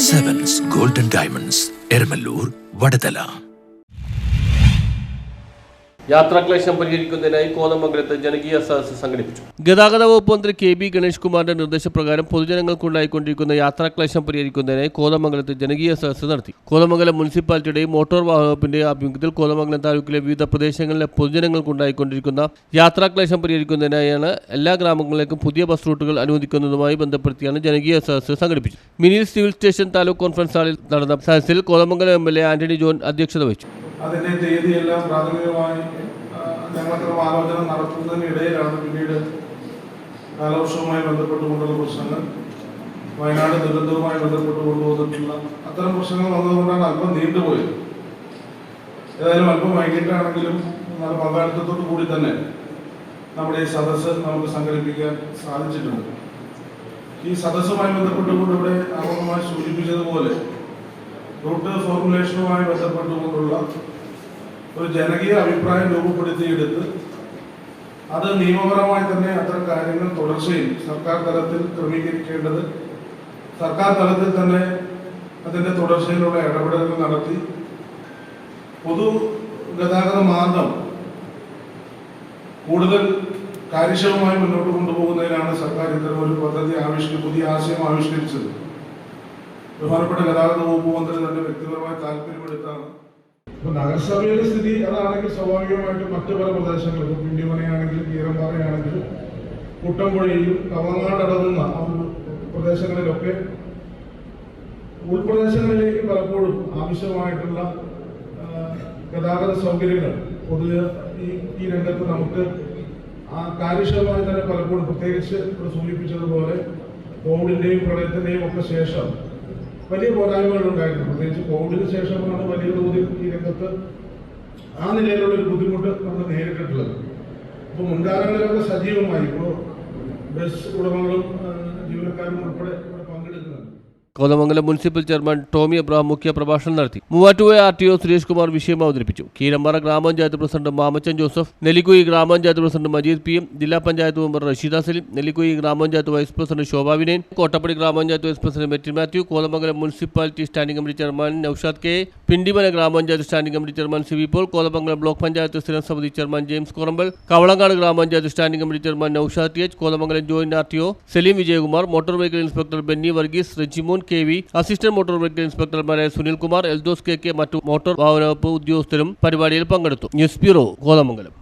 Sevens Golden Diamonds, Ermalur, Vadadala. യാത്രാക്ലേശം പരിഹരിക്കുന്നതിനായി കോതമംഗലത്ത് ജനകീയ സദസ്സ് സംഘടിപ്പിച്ചു. ഗതാഗത വകുപ്പ് മന്ത്രി കെ ബി ഗണേഷ് കുമാറിന്റെ നിർദ്ദേശപ്രകാരം പൊതുജനങ്ങൾക്കുണ്ടായിക്കൊണ്ടിരിക്കുന്ന യാത്രാക്ലേശം പരിഹരിക്കുന്നതിനായി കോതമംഗലത്ത് ജനകീയ സദസ്സ് നടത്തി. കോതമംഗലം മുനിസിപ്പാലിറ്റിയുടെയും മോട്ടോർ വാഹന വകുപ്പിന്റെയും ആഭിമുഖ്യത്തിൽ കോതമംഗലം താലൂക്കിലെ വിവിധ പ്രദേശങ്ങളിലെ പൊതുജനങ്ങൾക്കുണ്ടായിക്കൊണ്ടിരിക്കുന്ന യാത്രാക്ലേശം പരിഹരിക്കുന്നതിനായാണ് എല്ലാ ഗ്രാമങ്ങളിലേക്കും പുതിയ ബസ് റൂട്ടുകൾ അനുവദിക്കുന്നതുമായി ബന്ധപ്പെടുത്തിയാണ് ജനകീയ സദസ്സ് സംഘടിപ്പിച്ചത്. Mini civil station taluk conference ഹാളിൽ നടന്ന സദസ്സിൽ കോതമംഗലം MLA ആന്റണി ജോൺ അധ്യക്ഷത വഹിച്ചു. അതിൻ്റെ തീയതിയെല്ലാം പ്രാഥമികമായി ഞങ്ങളത്ര ആലോചന നടത്തുന്നതിനിടയിലാണ് പിന്നീട് കാലവർഷവുമായി ബന്ധപ്പെട്ടുകൊണ്ടുള്ള പ്രശ്നങ്ങൾ, വയനാട് ദുരന്തവുമായി ബന്ധപ്പെട്ടുകൊണ്ടുവന്നിട്ടുള്ള അത്തരം പ്രശ്നങ്ങൾ വന്നതുകൊണ്ടാണ് അല്പം നീണ്ടുപോയത്. ഏതായാലും അല്പം വൈകിട്ടാണെങ്കിലും നല്ല പങ്കാളിത്തത്തോടു കൂടി തന്നെ നമ്മുടെ ഈ സദസ്സ് നമുക്ക് സംഘടിപ്പിക്കാൻ സാധിച്ചിട്ടുണ്ട്. ഈ സദസ്സുമായി ബന്ധപ്പെട്ടുകൊണ്ട് ഇവിടെ ആമുഖമായി സൂചിപ്പിച്ചതുപോലെ റൂട്ട് ഫോർമുലേഷനുമായി ബന്ധപ്പെട്ടുകൊണ്ടുള്ള ഒരു ജനകീയ അഭിപ്രായം രൂപപ്പെടുത്തിയെടുത്ത് അത് നിയമപരമായി തന്നെ അത്തരം കാര്യങ്ങൾ തുടർച്ചയിൽ സർക്കാർ തലത്തിൽ ക്രമീകരിക്കേണ്ടത്, സർക്കാർ തലത്തിൽ തന്നെ അതിൻ്റെ തുടർച്ചയിലുള്ള ഇടപെടലുകൾ നടത്തി പൊതു ഗതാഗത മാർഗം കൂടുതൽ കാര്യക്ഷമമായി മുന്നോട്ട് കൊണ്ടുപോകുന്നതിനാണ് സർക്കാർ ഇത്തരം ഒരു പദ്ധതി പുതിയ ആശയം ആവിഷ്കരിച്ചത്. ബഹുമാനപ്പെട്ട ഗതാഗത വകുപ്പ് മന്ത്രി തന്നെ വ്യക്തിപരമായി താല്പര്യപ്പെടുത്താണ്. ഇപ്പൊ നഗരസഭയിലെ സ്ഥിതി അതാണെങ്കിൽ സ്വാഭാവികമായിട്ടും മറ്റു പല പ്രദേശങ്ങളിലും പിണ്ടിമനയാണെങ്കിലും കീരമ്പാറയാണെങ്കിലും കുട്ടമ്പുഴയിലും കവങ്ങാടടങ്ങുന്ന പ്രദേശങ്ങളിലൊക്കെ ഉൾപ്രദേശങ്ങളിലേക്ക് പലപ്പോഴും ആവശ്യമായിട്ടുള്ള ഗതാഗത സൗകര്യങ്ങൾ പൊതുവെ ഈ രംഗത്ത് നമുക്ക് കാര്യക്ഷമമായി തന്നെ പലപ്പോഴും പ്രത്യേകിച്ച് ഇവിടെ സൂചിപ്പിച്ചതുപോലെ കോവിഡിന്റെയും പ്രളയത്തിന്റെയും ഒക്കെ ശേഷം വലിയ പോരായ്മകൾ ഉണ്ടായിരുന്നു. പ്രത്യേകിച്ച് കോവിഡിന് ശേഷമാണ് വലിയ തോതിൽ ഈ രംഗത്ത് ആ നിലയിലുള്ള ഒരു ബുദ്ധിമുട്ട് നമ്മൾ നേരിട്ടിട്ടുള്ളത്. അപ്പോൾ മുൻകാലങ്ങളിലൊക്കെ സജീവമായി ഇപ്പോൾ ബസ് ഉടമകളും ജീവനക്കാരും ഉൾപ്പെടെ ഇവിടെ പങ്കെടുക്കുന്നുണ്ട്. Kothamangalam municipal chairman Tomy Abraham മുഖ്യ പ്രഭാഷണം നടത്തി. മൂവാറ്റുപുഴ RTO സുരേഷ് കുമാർ വിഷയം അവതരിപ്പിച്ചു. കീരമ്പാറ ഗ്രാമപഞ്ചായത്ത് പ്രസിഡന്റ് മാമച്ചൻ ജോസഫ്, നെല്ലിക്കുഴി ഗ്രാമപഞ്ചായത്ത് പ്രസിഡന്റ് മജീദ് PM, ജില്ലാ പഞ്ചായത്ത് മെമ്പർ റഷീദ സലീം, നെല്ലിക്കുഴി ഗ്രാമപഞ്ചായത്ത് വൈസ് പ്രസിഡന്റ് ശോഭ വിനയൻ, കോട്ടപ്പടി ഗ്രാമപഞ്ചായത്ത് vice president Metin Mathew, Kothamangalam municipality standing committee chairman Noushad K, Pindimana ഗ്രാമപഞ്ചായത്ത് standing committee chairman CB Paul, Kothamangalam block panchayat സ്ഥിരം സമിതി ചെയർമാൻ ജെയിംസ് കൊറമ്പൽ, കവളങ്ങാട് ഗ്രാമപഞ്ചായത്ത് standing committee chairman Noushad TH, Kothamangalam joint RTO Saleem Vijayakumar, motor vehicle inspector Benny Varghese, Rejimon KV, assistant motor vehicle ഇൻസ്പെക്ടർമാരായ Sunil Kumar, Eldhose KK, മറ്റു motor വാഹന വകുപ്പ് ഉദ്യോഗസ്ഥരും പരിപാടിയിൽ പങ്കെടുത്തു. News bureau, Kothamangalam.